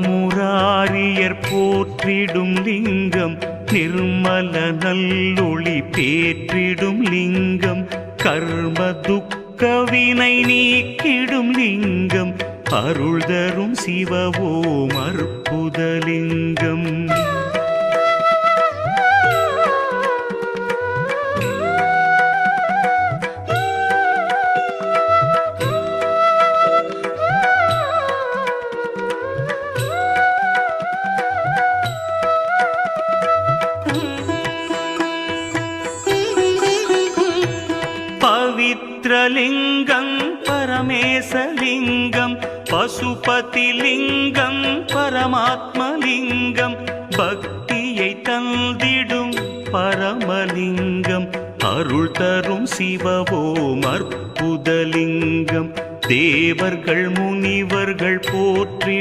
பிரம்மமுராரியர் போற்றிடும் லிங்கம், நிர்மல நல்லொளி பேற்றிடும் லிங்கம், கர்ம துக்க வினை நீக்கிடும் லிங்கம், அருள் தரும் சிவவோம் அற்புதலிங்கம். பவித்ரலிங்கம் பரமேசலிங்கம், பசுபதிலிங்கம் பரமாத்மலிங்கம், பக்தியை தந்திடும் பரமலிங்கம், அருள் தரும் சிவவோம் அற்புதலிங்கம், தேவர்கள் முனிவர்கள் போற்றிடும்